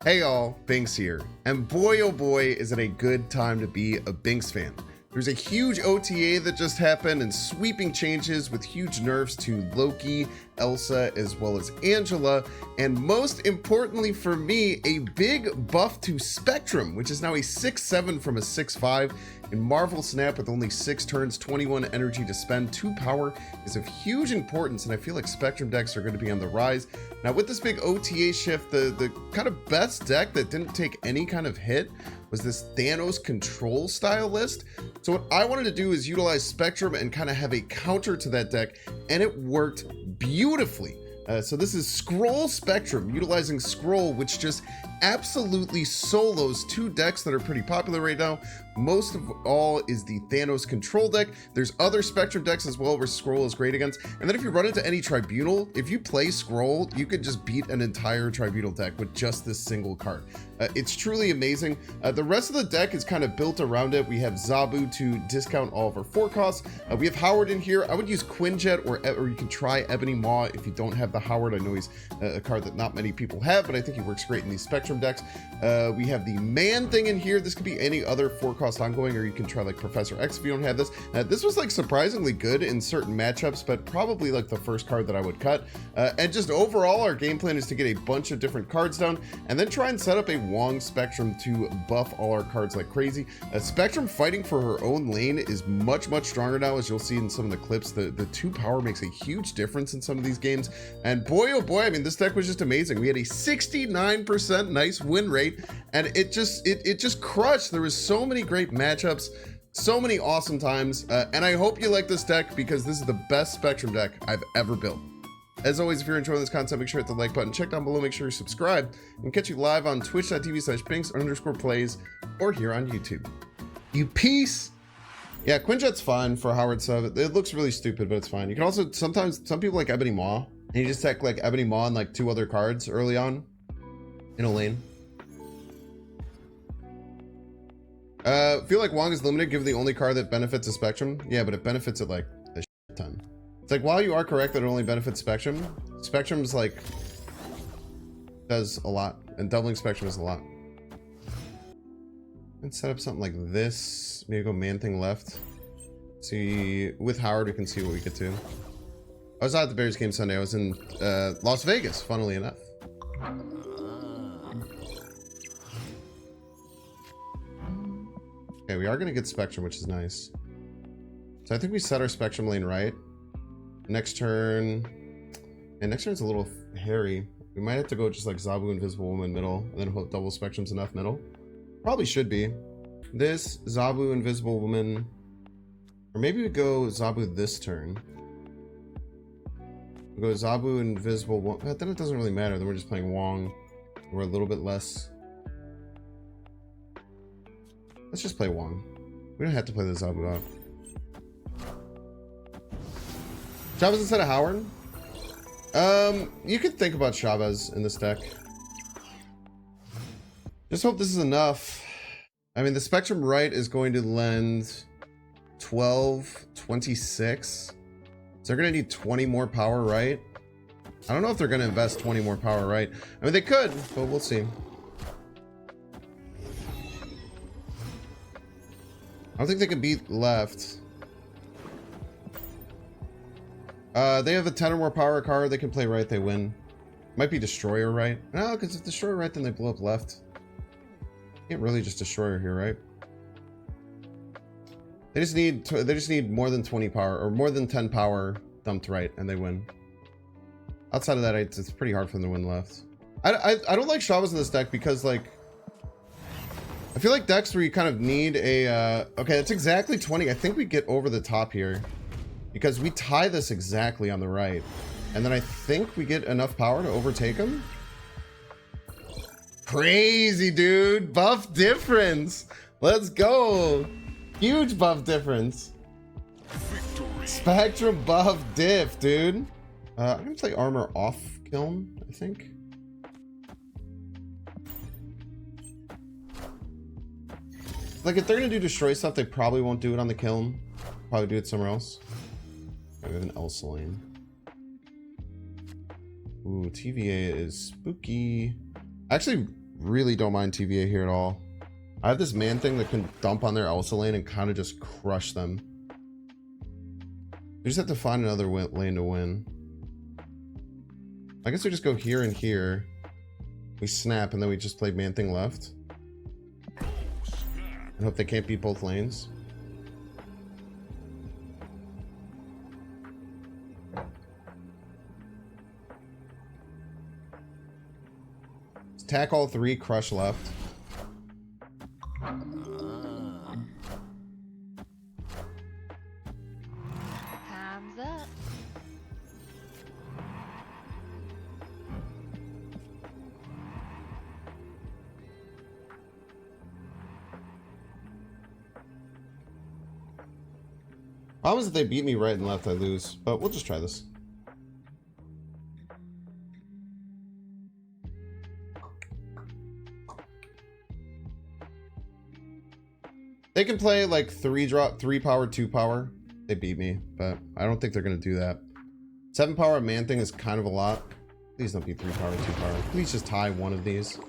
Hey all, Binks here, and boy oh boy is it a good time to be a Binks fan. There's a huge OTA that just happened and sweeping changes with huge nerfs to Loki, Elsa, as well as Angela, and most importantly for me, a big buff to Spectrum, which is now a 6-7 from a 6-5. In Marvel Snap with only 6 turns, 21 energy to spend, 2 power is of huge importance, and I feel like Spectrum decks are going to be on the rise. Now with this big OTA shift, the kind of best deck that didn't take any kind of hit was this Thanos control style list. So what I wanted to do is utilize Spectrum and kind of have a counter to that deck, and it worked beautifully. So this is Skrull Spectrum, utilizing Skrull, which just absolutely solos 2 decks that are pretty popular right now. Most of all is the Thanos control deck. There's other Spectrum decks as well where Skrull is great against. And then if you run into any Tribunal, if you play Skrull, you could just beat an entire Tribunal deck with just this single card. It's truly amazing. The rest of the deck is kind of built around it. We have Zabu to discount all of our 4 costs. We have Howard in here. I would use Quinjet, or you can try Ebony Maw if you don't have the Howard. I know he's a card that not many people have, but I think he works great in these Spectrum decks. We have the Man Thing in here. This could be any other 4 cost ongoing, or you can try like Professor X if you don't have this. This was like surprisingly good in certain matchups, but probably like the first card that I would cut. And just overall, our game plan is to get a bunch of different cards down and then try and set up a Wong Spectrum to buff all our cards like crazy. Spectrum fighting for her own lane is much stronger now, as you'll see in some of the clips. The 2 power makes a huge difference in some of these games, and boy oh boy, I mean, this deck was just amazing. We had a 69% nice win rate, and it just crushed. There was so many great matchups, so many awesome times, and I hope you like this deck because this is the best Spectrum deck I've ever built. As always, if you're enjoying this content, make sure to hit the like button, check down below, make sure you subscribe, and catch you live on twitch.tv/binks_plays or here on YouTube. You peace. Yeah, Quinjet's fine for Howard sub. It looks really stupid, but it's fine. You can also, sometimes, some people like Ebony Maw, and you just take like Ebony Maw and like 2 other cards early on in a lane. Feel like Wong is limited given the only card that benefits a Spectrum. Yeah, but it benefits it like a shit ton. It's like, while you are correct that it only benefits Spectrum, Spectrum's like does a lot, and doubling Spectrum is a lot. Let's set up something like this. Maybe go Man Thing left. See, with Howard we can see what we get to. I was not at the Bears game Sunday. I was in Las Vegas, funnily enough. Okay, we are gonna get Spectrum, which is nice. So I think we set our Spectrum lane right. Next turn, and next turn's a little hairy. We might have to go just like Zabu, Invisible Woman middle, and then hope double Spectrum's enough middle. Probably should be. This, Zabu, Invisible Woman, or maybe we go Zabu this turn. We go Zabu, Invisible Woman, but then it doesn't really matter. Then we're just playing Wong. We're a little bit less. Let's just play Wong. We don't have to play the Zabu out. Chavez instead of Howard? You could think about Chavez in this deck. Just hope this is enough. I mean, the Spectrum right is going to lend 12, 26. So they're going to need 20 more power right. I don't know if they're going to invest 20 more power right. I mean, they could, but we'll see. I don't think they can beat left. They have a 10 or more power card. They can play right, they win. Might be Destroyer right. No, because if Destroyer right, then they blow up left. Can't really just Destroyer here, right? They just need more than 20 power, or more than 10 power dumped right, and they win. Outside of that, it's pretty hard for them to win left. I don't like Chavez in this deck because, like, I feel like decks where you kind of need a okay, it's exactly 20. I think we get over the top here because we tie this exactly on the right, and then I think we get enough power to overtake him. Crazy, dude. Buff difference. Let's go. Huge buff difference. Victory. Spectrum buff diff, dude. I'm gonna play armor off kiln, I think. Like, if they're gonna do destroy stuff, they probably won't do it on the kiln. Probably do it somewhere else. We have an Elsa lane. Ooh, TVA is spooky. I actually really don't mind TVA here at all. I have this man thing that can dump on their Elsa lane and kind of just crush them. We just have to find another lane to win. I guess we just go here and here. We snap and then we just play man thing left. And hope they can't beat both lanes. Attack all three, crush left. Time's up. Problem is if they beat me right and left, I lose. But we'll just try this. They can play like 3 power, 2 power. They beat me, but I don't think they're gonna do that. 7 power man thing is kind of a lot. Please don't be 3 power, 2 power. Please just tie one of these.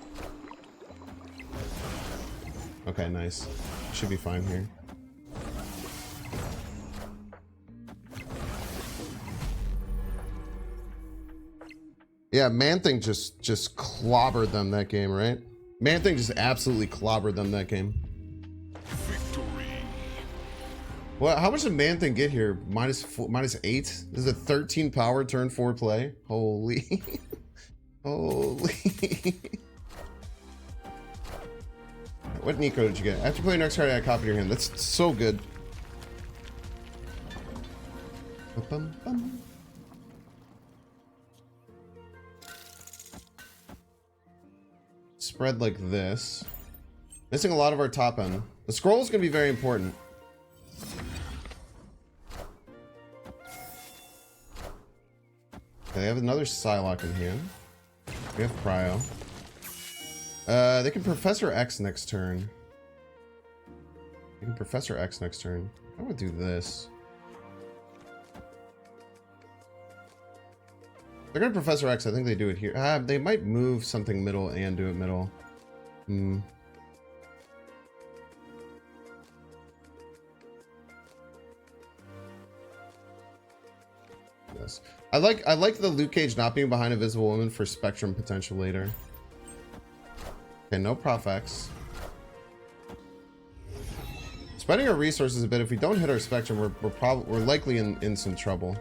Okay, nice. Should be fine here. Yeah, man thing just clobbered them that game, right? Man thing just absolutely clobbered them that game. Well, how much did Man Thing get here? -8? This is a 13 power turn 4 play. Holy. Holy. What Nico did you get? After playing next card, I copied your hand. That's so good. Ba-bum-bum. Spread like this. Missing a lot of our top end. The scroll is going to be very important. They have another Psylocke in hand. We have Cryo. They can Professor X next turn. They can Professor X next turn. I would do this. They're gonna Professor X. I think they do it here. They might move something middle and do it middle. Yes. I like the Luke Cage not being behind Invisible Woman for Spectrum potential later. Okay, no Prof X. Spending our resources a bit. If we don't hit our Spectrum, we're likely in some trouble.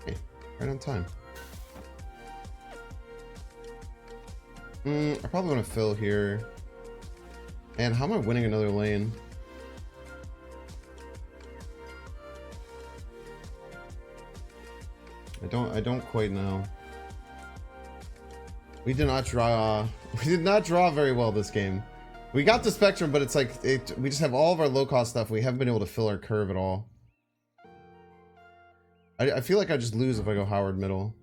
Okay, right on time. I probably want to fill here. And how am I winning another lane? I don't quite know. We did not draw very well this game. We got the Spectrum, but it's like we just have all of our low cost stuff. We haven't been able to fill our curve at all. I feel like I just lose if I go Howard middle.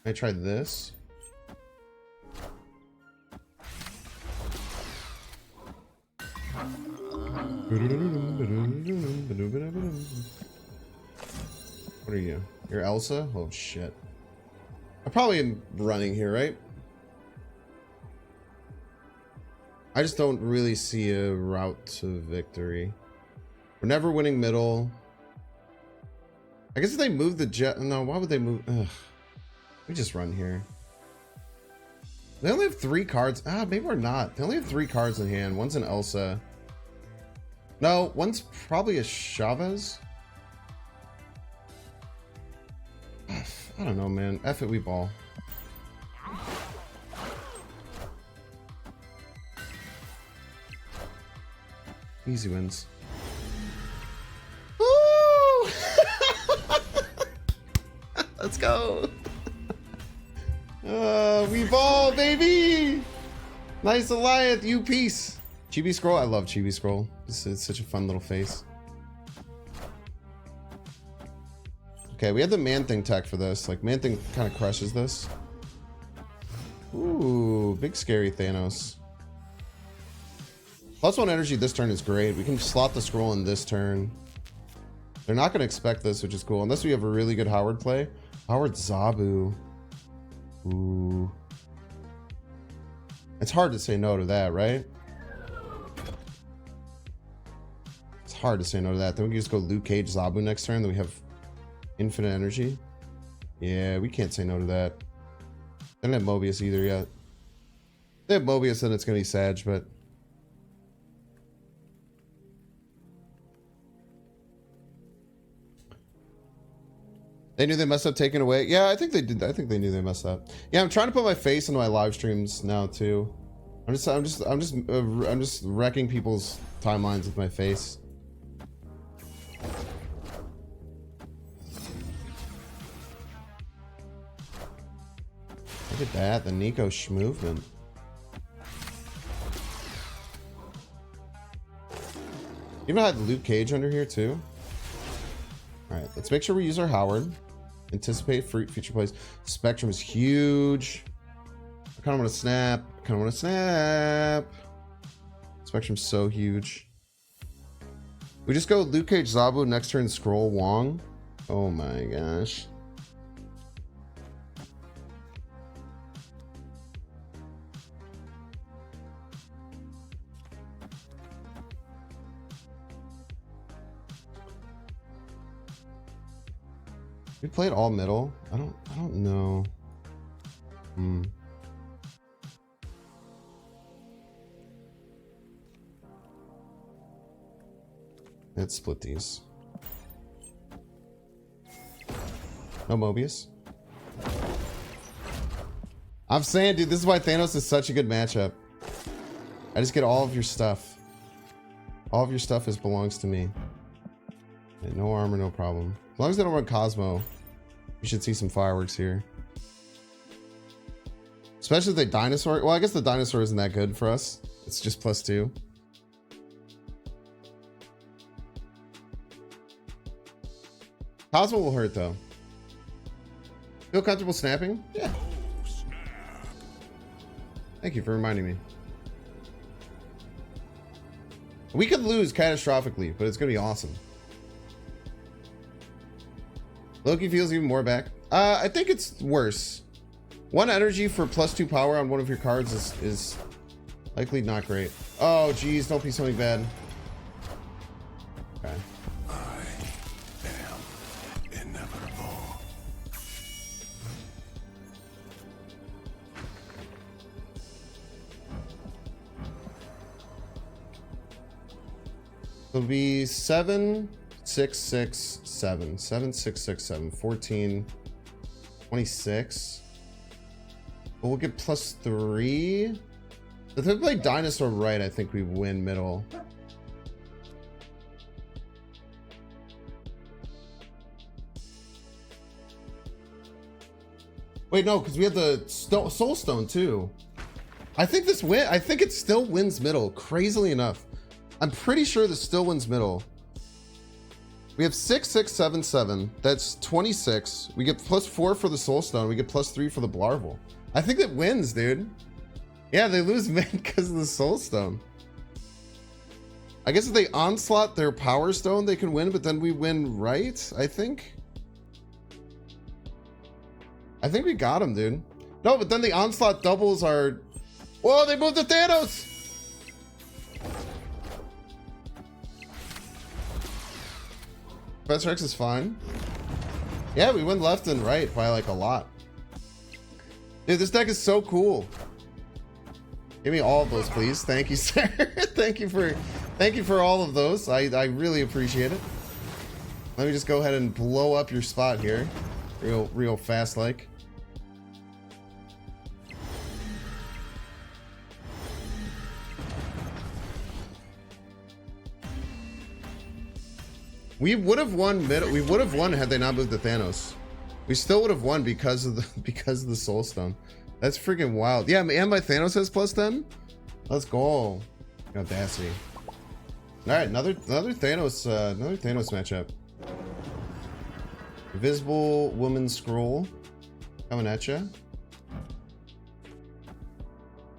I tried this. What are you? You're Elsa? Oh shit. I probably am running here, right? I just don't really see a route to victory. We're never winning middle. I guess if they move the jet... No, why would they move... Ugh. We just run here. They only have 3 cards. Maybe we're not. They only have 3 cards in hand. One's an Elsa. No, one's probably a Chavez. I don't know, man. F it, we ball. Easy wins. Woo! Let's go. We ball, baby. Nice Alliance, you piece. Chibi Skrull, I love Chibi Skrull. It's such a fun little face. Okay, we have the Man Thing tech for this. Like, Man Thing kind of crushes this. Ooh, big scary Thanos. +1 energy this turn is great. We can slot the scroll in this turn. They're not going to expect this, which is cool. Unless we have a really good Howard play. Howard Zabu. Ooh. It's hard to say no to that, right? It's hard to say no to that. Then we can just go Luke Cage, Zabu next turn. Then we have infinite energy. Yeah, we can't say no to that. They don't have Mobius either yet. If they have Mobius, then it's going to be Sag, but... They knew they messed up taking away. Yeah, I think they did. I think they knew they messed up. Yeah, I'm trying to put my face into my live streams now too. I'm just wrecking people's timelines with my face. Look at that, the Nico movement. You even had Luke Cage under here too. All right, let's make sure we use our Howard. Anticipate future plays. Spectrum is huge. I kind of want to snap. Spectrum's so huge. We just go Luke Cage, Zabu, next turn Skrull, Wong. Oh my gosh. We played all middle. I don't know. Let's split these. No Mobius. I'm saying, dude, this is why Thanos is such a good matchup. I just get all of your stuff. All of your stuff belongs to me. And no armor, no problem. As long as they don't run Cosmo, we should see some fireworks here. Especially the dinosaur. Well, I guess the dinosaur isn't that good for us. It's just +2. Cosmo will hurt though. Feel comfortable snapping? Yeah. Thank you for reminding me. We could lose catastrophically, but it's gonna be awesome. Loki feels even more back. I think it's worse. 1 energy for +2 power on one of your cards is likely not great. Oh geez, don't be something bad. Okay. I am inevitable. It'll be 7, 6, 6, 7. 7, 6, 6, 7. 14, 26. But we'll get +3. If they play dinosaur right, I think we win middle. Wait, no, because we have the Soul Stone too. I think it still wins middle, crazily enough. I'm pretty sure this still wins middle. We have 6, 6, 7, 7. That's 26. We get +4 for the Soul Stone. We get +3 for the Blarvel. I think it wins, dude. Yeah, they lose mid because of the Soul Stone. I guess if they onslaught their Power Stone, they can win, but then we win right, I think. I think we got him, dude. No, but then the onslaught doubles our... Whoa, they moved to Thanos! Professor X is fine. Yeah, we went left and right by like a lot. Dude, this deck is so cool. Give me all of those, please. Thank you, sir. thank you for all of those. I really appreciate it. Let me just go ahead and blow up your spot here. Real fast like. We would have won middle. We would have won had they not moved to Thanos. We still would have won because of the Soul Stone. That's freaking wild. Yeah, and my Thanos has +10. Let's go. Audacity. All right, another Thanos matchup. Invisible Woman Skrull coming at ya.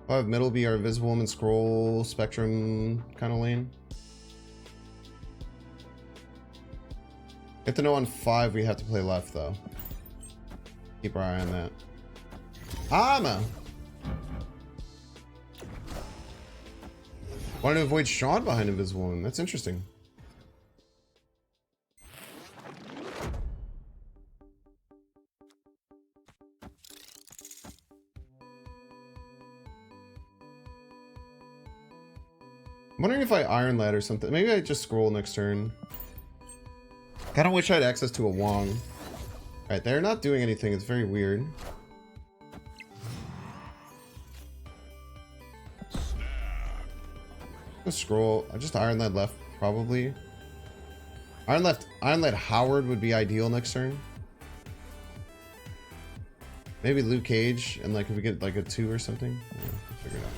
I'll have middle be our Invisible Woman Skrull Spectrum kind of lane. Get to know on 5 we have to play left though. Keep our eye on that. Armor. Wanted to avoid Sean behind Invisible Woman. That's interesting. I'm wondering if I Iron Lad or something. Maybe I just scroll next turn. I kind of wish I had access to a Wong. Alright, they're not doing anything. It's very weird. Scroll. I just Iron Lad left, probably. Iron Lad Howard would be ideal next turn. Maybe Luke Cage, and like if we get like a 2 or something. Yeah, figure it out.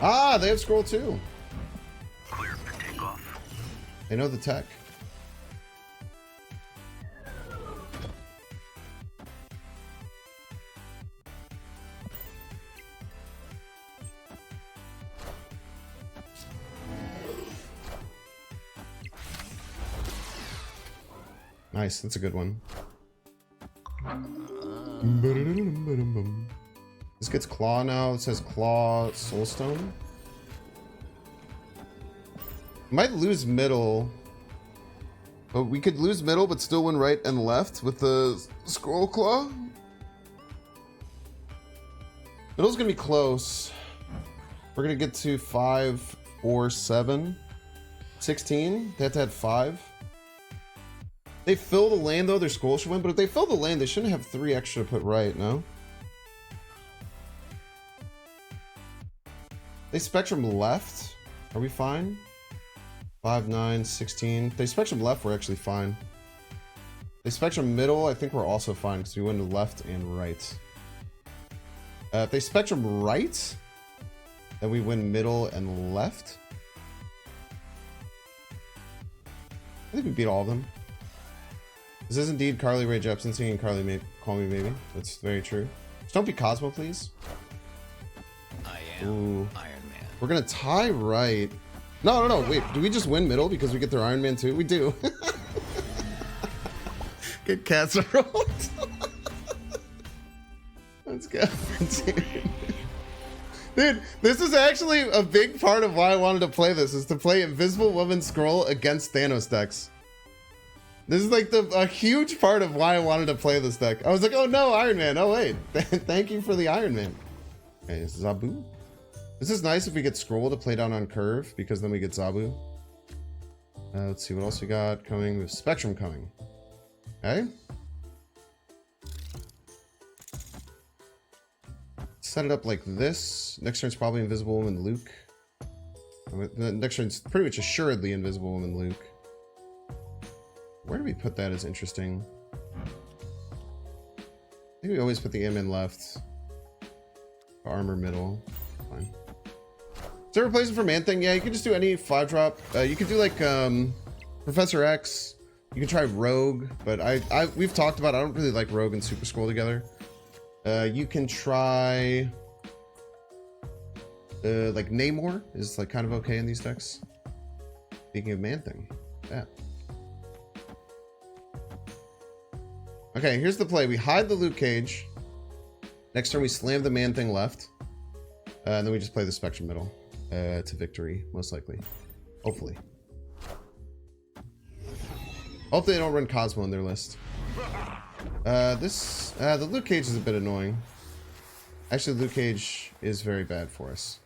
Ah, they have scroll too. Clear for takeoff. They know the tech. Nice, that's a good one. This gets Claw now. It says Claw Soulstone. Might lose middle. But we could lose middle but still win right and left with the Scroll Claw. Middle's gonna be close. We're gonna get to 5, 4, 7. 16. They have to add 5. They fill the lane though, their Scroll should win, but if they fill the lane, they shouldn't have 3 extra to put right, no? They Spectrum left. Are we fine? 5, 9, 16. If they Spectrum left, we're actually fine. They Spectrum middle, I think we're also fine because we went left and right. If they Spectrum right, then we win middle and left. I think we beat all of them. This is indeed Carly Rae Jepsen singing Carly Call Me Maybe. That's very true. Just don't be Cosmo, please. I am Ooh. Iron Man. We're gonna tie right. No. Wait, do we just win middle because we get their Iron Man too? We do. Get casserole. Let's go. Dude, this is actually a big part of why I wanted to play this, is to play Invisible Woman Scroll against Thanos decks. This is like a huge part of why I wanted to play this deck. I was like, oh no, Iron Man. Oh wait, thank you for the Iron Man. Okay, Zabu. This is nice if we get Scroll to play down on curve, because then we get Zabu. Let's see what else we got coming. We have Spectrum coming. Okay. Set it up like this. Next turn's probably Invisible Woman Luke. The next turn's pretty much assuredly Invisible Woman Luke. Where do we put that is interesting. I think we always put the M in left. Armor middle. Fine. Is there a replacement for Man Thing? Yeah, you can just do any 5-drop. You could do like Professor X. You can try Rogue, but we've talked about I don't really like Rogue and Super Scroll together. You can try like Namor is like kind of okay in these decks. Speaking of Man Thing. Yeah. Okay, here's the play. We hide the Luke Cage. Next turn we slam the Man Thing left. And then we just play the Spectrum middle to victory, most likely. Hopefully. Hopefully they don't run Cosmo in their list. The Luke Cage is a bit annoying. Actually, Luke Cage is very bad for us.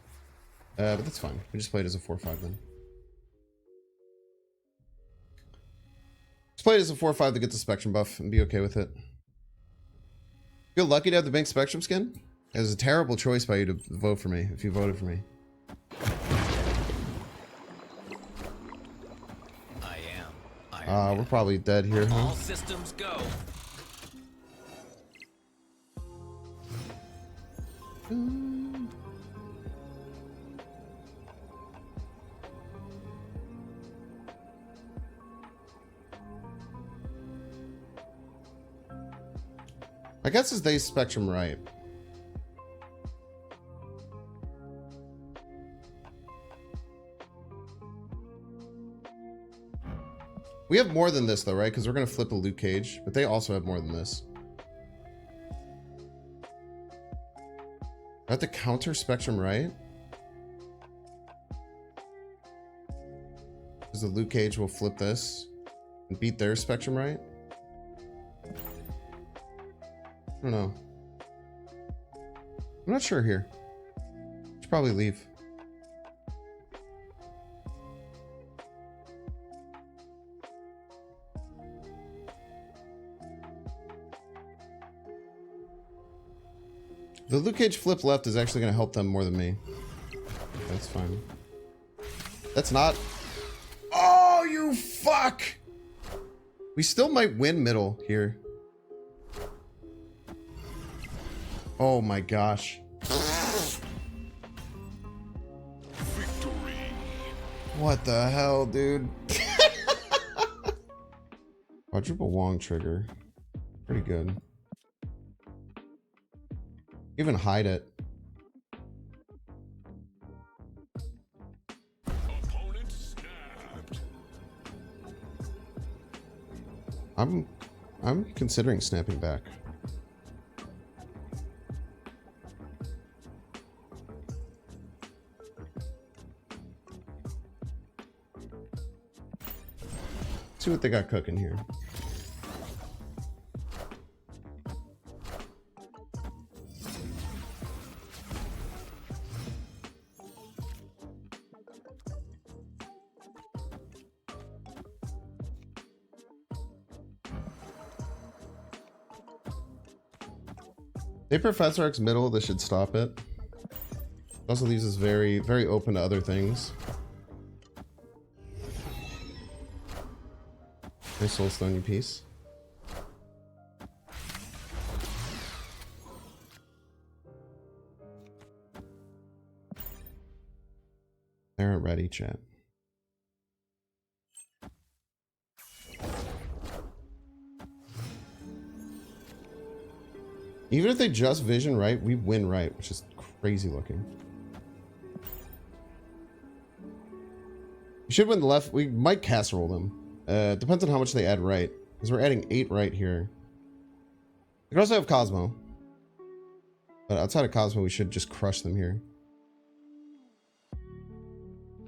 But that's fine. We just play it as a 4-5 then. Just play it as a 4-5 to get the Spectrum buff and be okay with it. Feel lucky to have the Bank Spectrum skin? It was a terrible choice by you to vote for me, if you voted for me. I am Iron Man. We're probably dead here, huh? All systems go. I guess it's they Spectrum right. We have more than this though, right? Because we're gonna flip a Luke Cage, but they also have more than this. I have to counter Spectrum right? Because the Luke Cage will flip this and beat their Spectrum right? I don't know. I'm not sure here. Should probably leave. The Luke Cage flip left is actually going to help them more than me. That's fine. That's not... Oh, you fuck! We still might win middle here. Oh my gosh. Victory. What the hell, dude? Quadruple Wong trigger. Pretty good. Even hide it. Opponent snapped. I'm considering snapping back. See what they got cooking here. They Professor X middle, this should stop it. Also leaves us very, very open to other things. Nice soul stony piece. They aren't ready, chat. Even if they just vision right, we win right, which is crazy looking. We should win the left. We might casserole them. Depends on how much they add right. Because we're adding 8 right here. We could also have Cosmo. But outside of Cosmo, we should just crush them here.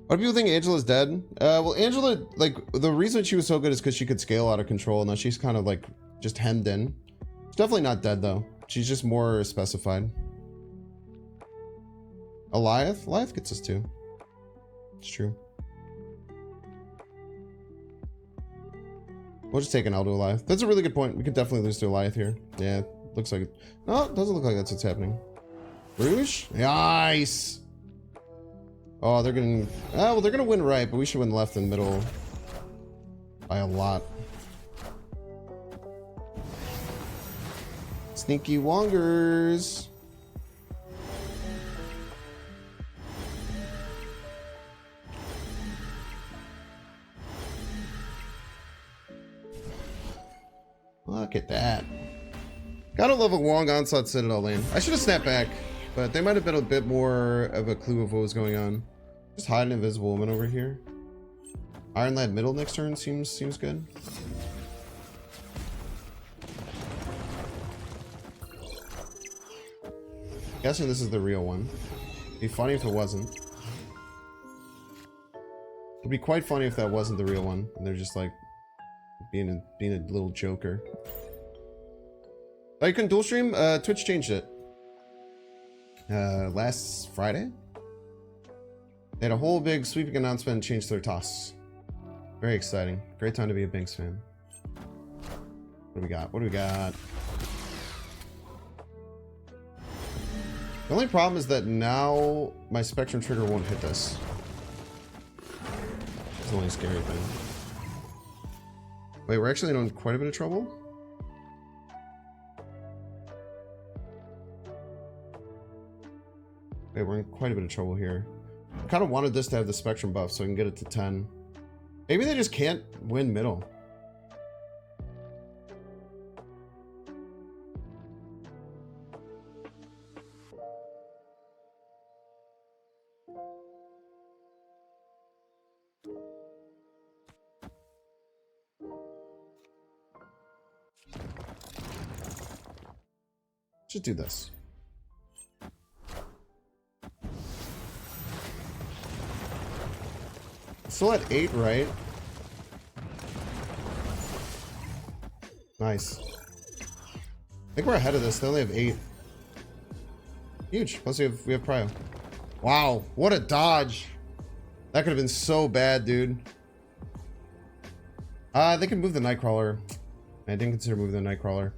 Why do people think Angela's dead? Well, Angela, like, the reason she was so good is because she could scale out of control. Now she's kind of, like, just hemmed in. She's definitely not dead, though. She's just more specified. Eliath? Eliath gets us too. It's true. We'll just take an L to Eliath. That's a really good point. We could definitely lose to Eliath here. Yeah, looks like it. No, it doesn't look like that's what's happening. Rouge? Nice! Oh, they're gonna... well, they're gonna win right, but we should win left and middle by a lot. Sneaky Wongers. Look at that. Gotta love a Wong onslaught Citadel lane. I should have snapped back, but they might have been a bit more of a clue of what was going on. Just hide an invisible woman over here. Iron Lad middle next turn seems good. Guessing this is the real one. It'd be funny if it wasn't. It'd be quite funny if that wasn't the real one, and they're just like being a little joker. Oh, you couldn't dual stream? Twitch changed it. Last Friday? They had a whole big sweeping announcement and changed their toss. Very exciting. Great time to be a Binks fan. What do we got? What do we got? The only problem is that now my Spectrum trigger won't hit this. It's the only scary thing. Wait, we're actually in quite a bit of trouble? Wait, we're in quite a bit of trouble here. I kind of wanted this to have the Spectrum buff so I can get it to 10. Maybe they just can't win middle. Just do this. Still at 8, right? Nice. I think we're ahead of this. They only have 8. Huge. Plus we have prio. Wow, what a dodge. That could have been so bad, dude. They can move the Nightcrawler. I didn't consider moving the Nightcrawler.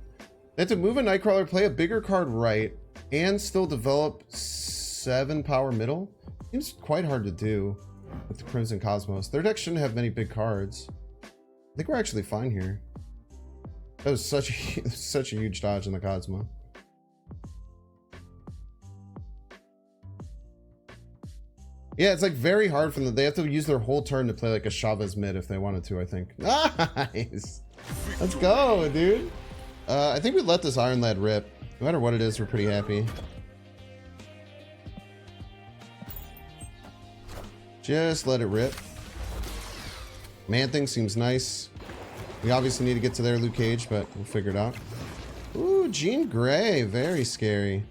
They have to move a Nightcrawler, play a bigger card right, and still develop 7 power middle. Seems quite hard to do with the Crimson Cosmos. Their deck shouldn't have many big cards. I think we're actually fine here. That was such a huge dodge in the Cosmo. Yeah, it's like very hard for them. They have to use their whole turn to play like a Chavez mid if they wanted to, I think. Nice. Let's go, dude. I think we let this Iron Lad rip. No matter what it is, we're pretty happy. Just let it rip. Man-Thing seems nice. We obviously need to get to their Luke Cage, but we'll figure it out. Ooh, Jean Grey. Very scary.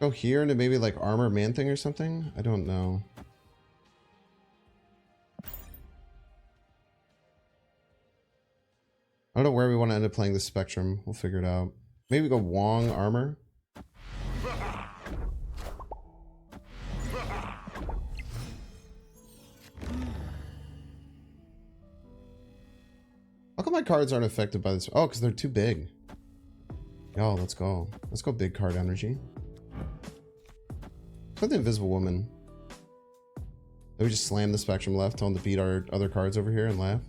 Go here into maybe like Armor Man-Thing or something? I don't know. I don't know where we want to end up playing this Spectrum. We'll figure it out. Maybe go Wong Armor. How come my cards aren't affected by this? Oh, because they're too big. Yo, let's go. Let's go big card energy. What's the Invisible Woman? Did we just slam the Spectrum left, tell them to beat our other cards over here and laugh?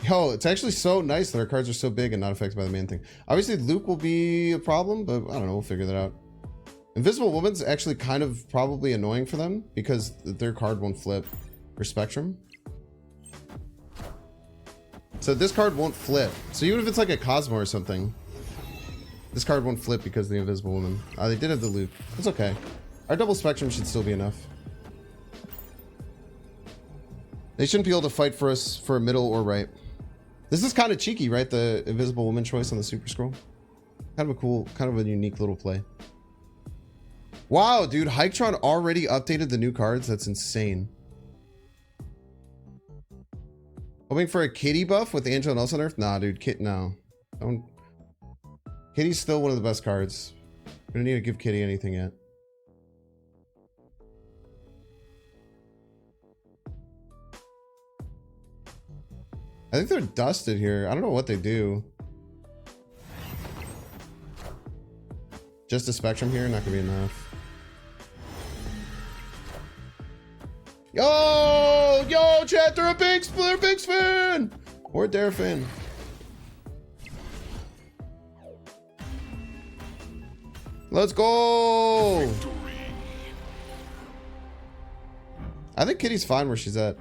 Yo, it's actually so nice that our cards are so big and not affected by the main thing. Obviously, Luke will be a problem, but I don't know. We'll figure that out. Invisible Woman's actually kind of probably annoying for them because their card won't flip for Spectrum. So this card won't flip. So even if it's like a Cosmo or something, this card won't flip because of the Invisible Woman. They did have the Luke. It's okay. Our double Spectrum should still be enough. They shouldn't be able to fight for us for middle or right. This is kind of cheeky, right? The Invisible Woman choice on the Super Skrull. Kind of a cool, kind of a unique little play. Wow, dude. Hiketron already updated the new cards. That's insane. Hoping for a Kitty buff with Angel and Elsa nerf? Nah, dude. No. Don't. Kitty's still one of the best cards. We don't need to give Kitty anything yet. I think they're dusted here. I don't know what they do. Just a Spectrum here, not gonna be enough. Yo, chat, they're a big fan! Or a Dare fan. Let's go! Victory. I think Kitty's fine where she's at.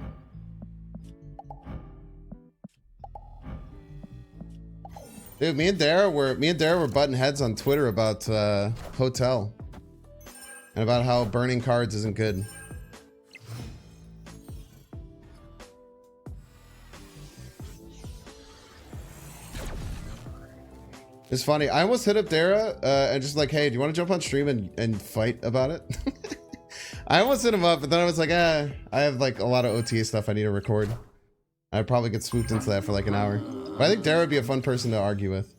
Dude, me and Dara were butting heads on Twitter about Hotel. And about how burning cards isn't good. It's funny. I almost hit up Dara and just like, hey, do you want to jump on stream and fight about it? I almost hit him up, but then I was like, I have like a lot of OTA stuff I need to record. I'd probably get swooped into that for like an hour. But I think Dara would be a fun person to argue with.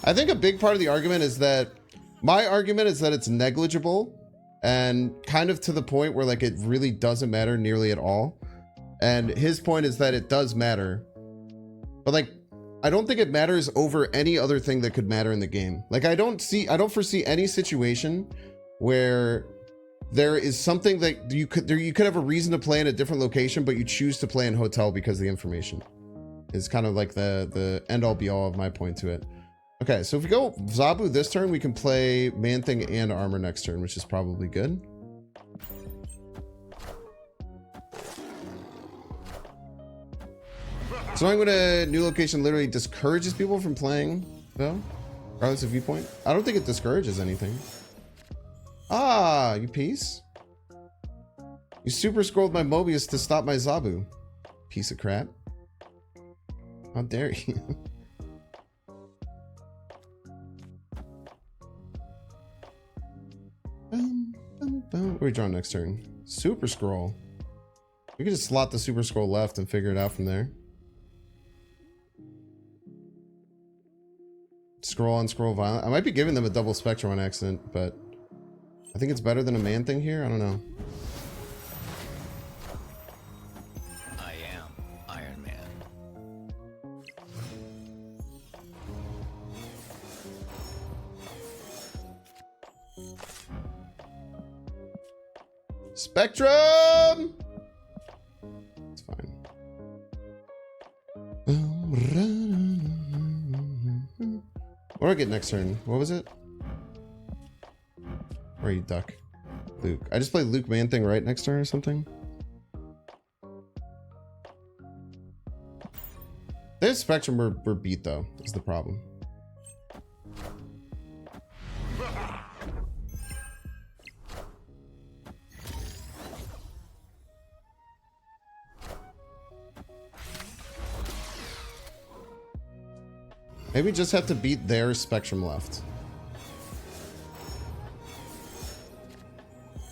I think a big part of the argument is that my argument is that it's negligible and kind of to the point where like it really doesn't matter nearly at all. And his point is that it does matter, but like, I don't think it matters over any other thing that could matter in the game. Like, I don't foresee any situation where there is something that you could have a reason to play in a different location, but you choose to play in Hotel because of the information. Is kind of like the end all be all of my point to it. Okay, so if we go Zabu this turn, we can play Man-Thing and Armor next turn, which is probably good. So I'm gonna new location literally discourages people from playing though, regardless of viewpoint. I don't think it discourages anything. Ah, you piece. You super scrolled my Mobius to stop my Zabu. Piece of crap. How dare you? What are we drawing next turn? Super Skrull. We could just slot the Super Skrull left and figure it out from there. Scroll on Scroll Violent. I might be giving them a double Spectrum on accident, but I think it's better than a man thing here. I don't know. I am Iron Man. Spectrum! It's fine. What do I get next turn? What was it? Where are you, Duck? Luke. I just played Luke Man thing right next turn or something? This Spectrum we're beat though, is the problem. Maybe we just have to beat their Spectrum left.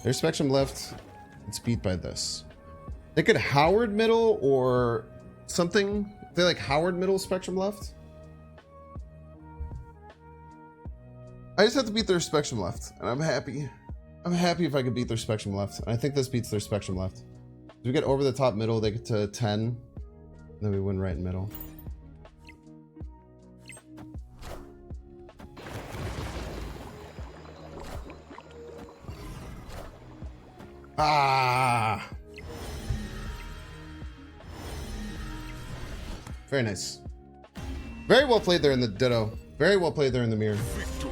Their Spectrum left, it's beat by this. They could Howard middle or something. They like Howard middle Spectrum left. I just have to beat their Spectrum left, and I'm happy. I'm happy if I could beat their Spectrum left. And I think this beats their Spectrum left. If we get over the top middle, they get to 10, and then we win right in middle. Ah! Very nice. Very well played there in the Ditto. Very well played there in the mirror. Victory.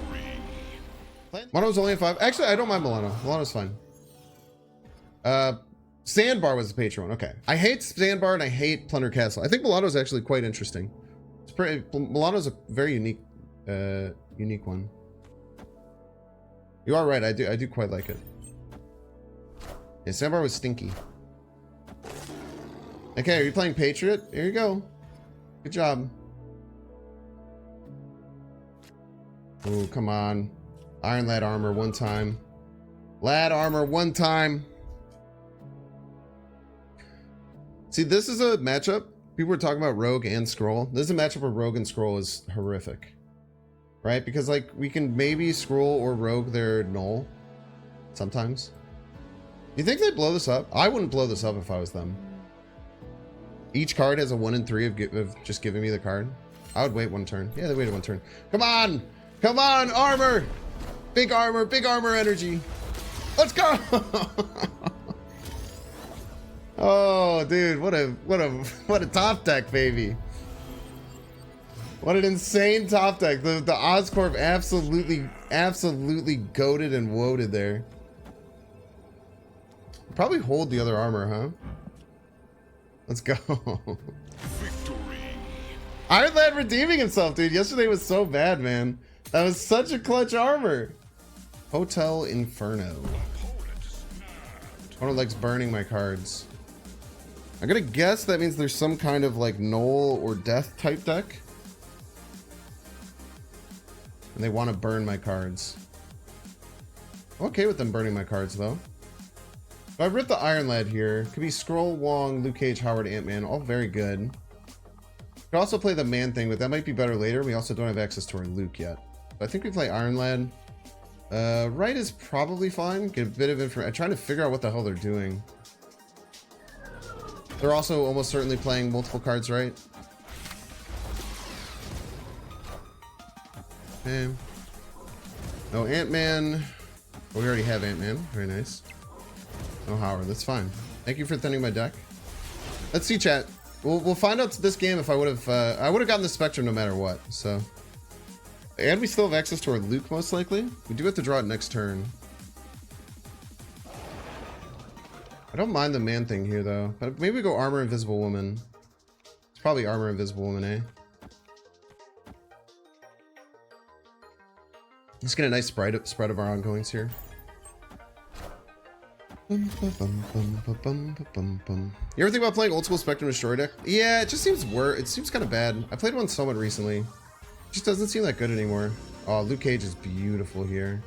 Milano's only at 5. Actually, I don't mind Milano. Milano's fine. Sandbar was the Patreon. Okay. I hate Sandbar and I hate Plunder Castle. I think Milano's actually quite interesting. It's pretty. Milano's a very unique one. You are right. I do quite like it. Yeah, Sandbar was stinky. Okay, are you playing Patriot? Here you go. Good job. Oh, come on. Iron Lad Armor one time. Lad Armor one time. See, this is a matchup. People were talking about Rogue and Skrull. This is a matchup where Rogue and Skrull is horrific. Right? Because, like, we can maybe Skrull or Rogue their null. Sometimes. You think they'd blow this up? I wouldn't blow this up if I was them. Each card has a 1 in 3 of just giving me the card. I would wait one turn. Yeah, they waited one turn. Come on! Come on, armor! Big armor energy. Let's go! Oh, dude, what a top deck, baby. What an insane top deck. The Oscorp absolutely goated and woaded there. Probably hold the other armor, huh? Let's go. Victory. Iron Lad redeeming himself, dude. Yesterday was so bad, man. That was such a clutch armor. Hotel Inferno. Opponent likes burning my cards. I'm gonna guess that means there's some kind of like null or death type deck. And they want to burn my cards. I'm okay with them burning my cards though. If I rip the Iron Lad here, could be Skrull, Wong, Luke Cage, Howard, Ant-Man, all very good. Could also play the man thing, but that might be better later. We also don't have access to our Luke yet. But I think we play Iron Lad. Right is probably fine. Get a bit of information. I'm trying to figure out what the hell they're doing. They're also almost certainly playing multiple cards, right? Okay. No Ant-Man. Oh, we already have Ant-Man. Very nice. No Howard. That's fine. Thank you for thinning my deck. Let's see, chat. We'll find out this game if I would have gotten the Spectrum no matter what. So, and we still have access to our Luke most likely. We do have to draw it next turn. I don't mind the man thing here though, but maybe we go Armor Invisible Woman. It's probably Armor Invisible Woman, eh? Let's get a nice spread of our ongoings here. You ever think about playing old school Spectrum Destroyer deck? Yeah, it just seems it seems kind of bad. I played one somewhat recently. It just doesn't seem that good anymore. Oh, Luke Cage is beautiful here.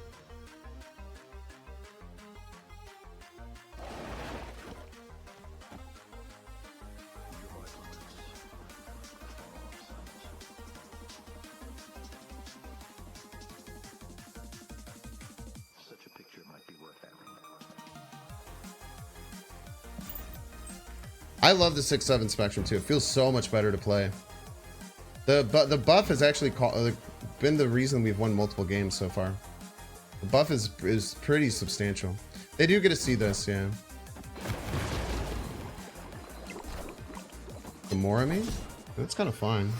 I love the 6/7 Spectrum too. It feels so much better to play. The buff has actually been the reason we've won multiple games so far. The buff is pretty substantial. They do get to see this, yeah. The more I mean, that's kind of fine.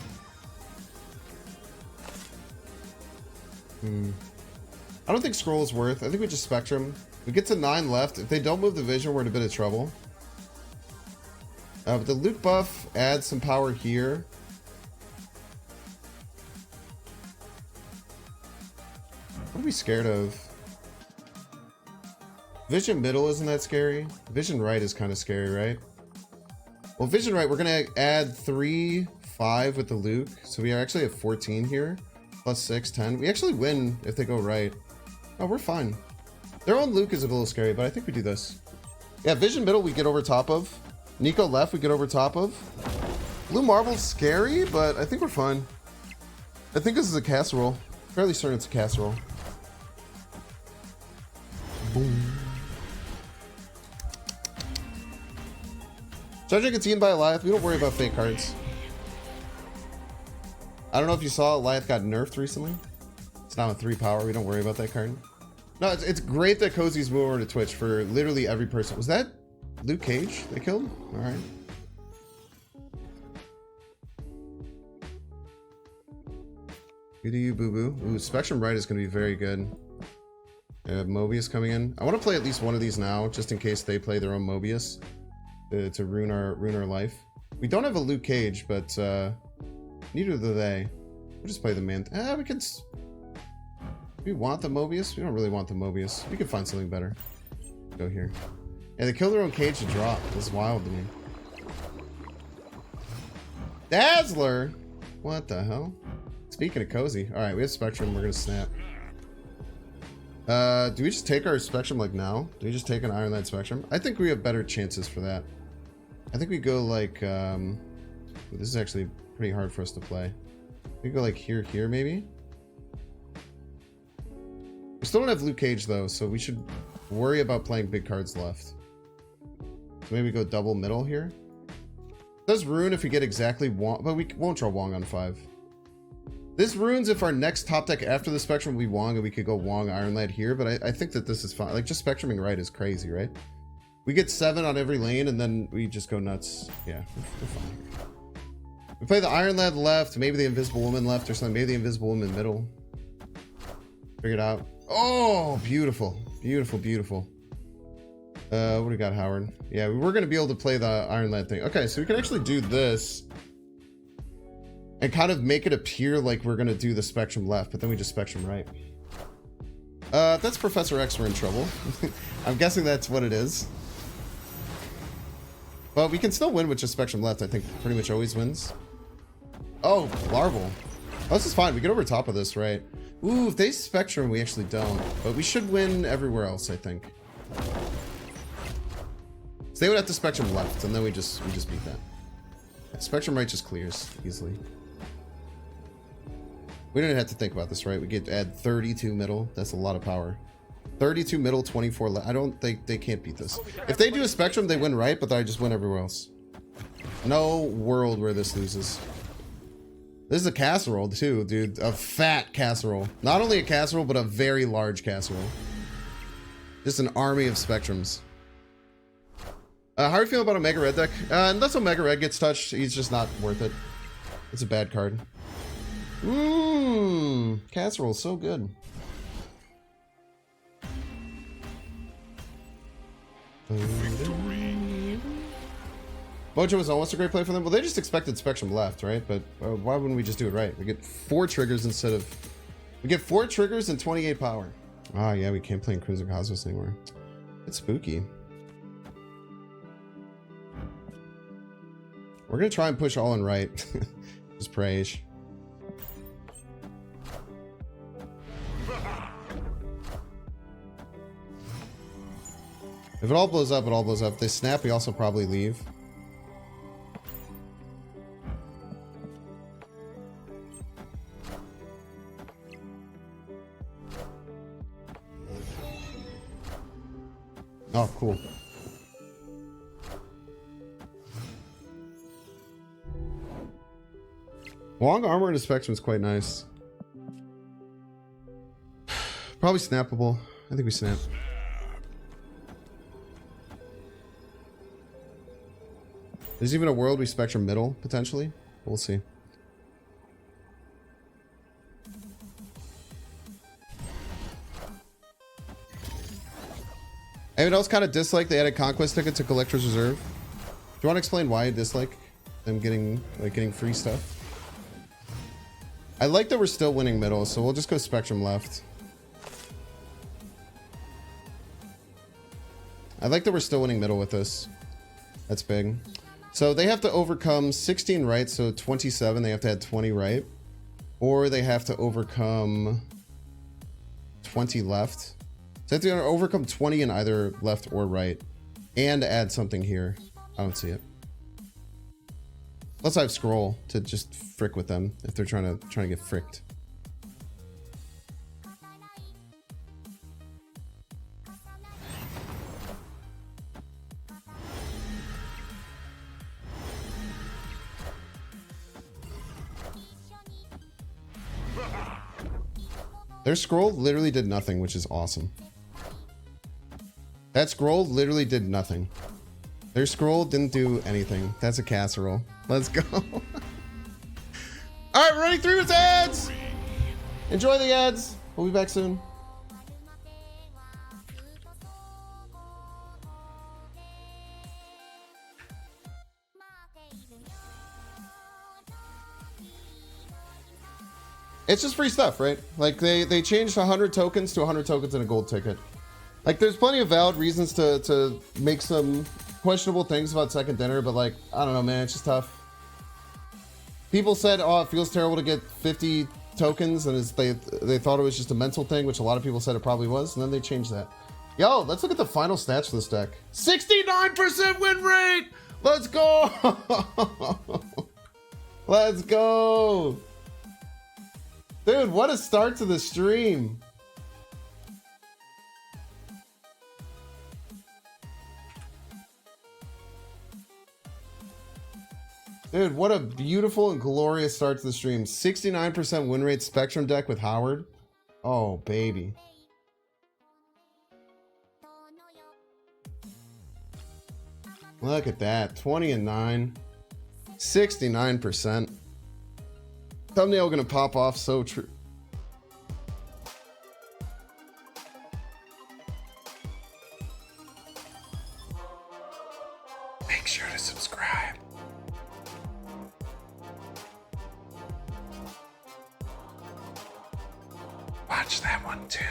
I don't think Skrull is worth. I think we just Spectrum. We get to 9 left. If they don't move the vision, we're in a bit of trouble. But the Luke buff adds some power here. What are we scared of? Vision middle isn't that scary. Vision right is kind of scary, right? Well, vision right, we're going to add 3, 5 with the Luke. So we are actually at 14 here. Plus 6, 10. We actually win if they go right. Oh, we're fine. Their own Luke is a little scary, but I think we do this. Yeah, vision middle we get over top of. Nico left, we get over top of. Blue Marble's scary, but I think we're fine. I think this is a casserole. Fairly certain it's a casserole. Boom. Judging gets eaten by Eliath. We don't worry about fake cards. I don't know if you saw Eliath got nerfed recently. It's now a 3 power. We don't worry about that card. No, it's great that Cozy's moved over to Twitch for literally every person. Was that Luke Cage they killed? All right. Good to you, boo boo. Ooh, Spectrum Right is going to be very good. Mobius coming in. I want to play at least one of these now, just in case they play their own Mobius to ruin our life. We don't have a Luke Cage, but neither do they. We'll just play the man. We can. We want the Mobius. We don't really want the Mobius. We can find something better. Go here. Yeah, they kill their own Cage to drop. That's wild to me. Dazzler! What the hell? Speaking of Cozy. Alright, we have Spectrum. We're gonna snap. Do we just take our Spectrum like now? Do we just take an Iron Lad Spectrum? I think we have better chances for that. I think we go like, this is actually pretty hard for us to play. We go like here, maybe? We still don't have Luke Cage though, so we should worry about playing big cards left. So maybe go double middle here. It does ruin if we get exactly Wong, but we won't draw Wong on 5. This ruins if our next top deck after the Spectrum will be Wong and we could go Wong Iron Lad here, but I think that this is fine. Like, just Spectruming right is crazy, right? We get 7 on every lane and then we just go nuts. Yeah, we're fine here. We play the Iron Lad left, maybe the Invisible Woman left or something, maybe the Invisible Woman middle. Figure it out. Oh, beautiful. Beautiful, beautiful. What do we got, Howard? Yeah, we're going to be able to play the Iron Lad thing. Okay, so we can actually do this and kind of make it appear like we're going to do the Spectrum left, but then we just Spectrum right. That's Professor X, we're in trouble. I'm guessing that's what it is. But we can still win with just Spectrum left. I think pretty much always wins. Oh, Larval. Oh, this is fine. We get over top of this, right? Ooh, if they Spectrum, we actually don't. But we should win everywhere else, I think. So they would have to Spectrum left, and then we just beat that. Yeah, Spectrum right just clears easily. We don't have to think about this, right? We get add 32 middle. That's a lot of power. 32 middle, 24 left. I don't think they can't beat this. If they do a Spectrum, they win right, but I just win everywhere else. No world where this loses. This is a casserole too, dude. A fat casserole. Not only a casserole, but a very large casserole. Just an army of Spectrums. How are you feeling about Omega Red deck? Unless Omega Red gets touched, he's just not worth it. It's a bad card. Casserole, so good. Victory. Mojo was almost a great play for them. Well, they just expected Spectrum left, right? But why wouldn't we just do it right? We get 4 triggers instead of... We get 4 triggers and 28 power. Ah, yeah, we can't play in Crimson Cosmos anymore. It's spooky. We're gonna try and push all in right. Just praise. If it all blows up, it all blows up. If they snap, we also probably leave. Oh, cool. Long armor in a Spectrum is quite nice. Probably snappable. I think we snap. There's even a world we Spectrum middle, potentially. We'll see. Anyone else kind of dislike the added conquest ticket to Collector's Reserve? Do you want to explain why you dislike them getting free stuff? I like that we're still winning middle, so we'll just go Spectrum left. I like that we're still winning middle with this. That's big. So they have to overcome 16 right, so 27. They have to add 20 right. Or they have to overcome 20 left. So they have to overcome 20 in either left or right. And add something here. I don't see it. Unless I have Skrull to just frick with them if they're trying to get fricked. Their scroll literally did nothing, which is awesome. That scroll literally did nothing. Their scroll didn't do anything. That's a casserole. Let's go. All right, running through its ads. Enjoy the ads. We'll be back soon. It's just free stuff, right? Like they changed 100 tokens to 100 tokens in a gold ticket. Like there's plenty of valid reasons to make some questionable things about second dinner, but like, I don't know, man, it's just tough. People said, oh, it feels terrible to get 50 tokens, and they thought it was just a mental thing, which a lot of people said it probably was, and then they changed that. Yo, let's look at the final stats for this deck. 69% win rate! Let's go! Let's go! Dude, what a start to the stream. Dude, what a beautiful and glorious start to the stream. 69% win rate Spectrum deck with Howard. Oh, baby. Look at that. 20 and 9. 69%. Thumbnail gonna pop off so true. Make sure to subscribe. Watch that one too.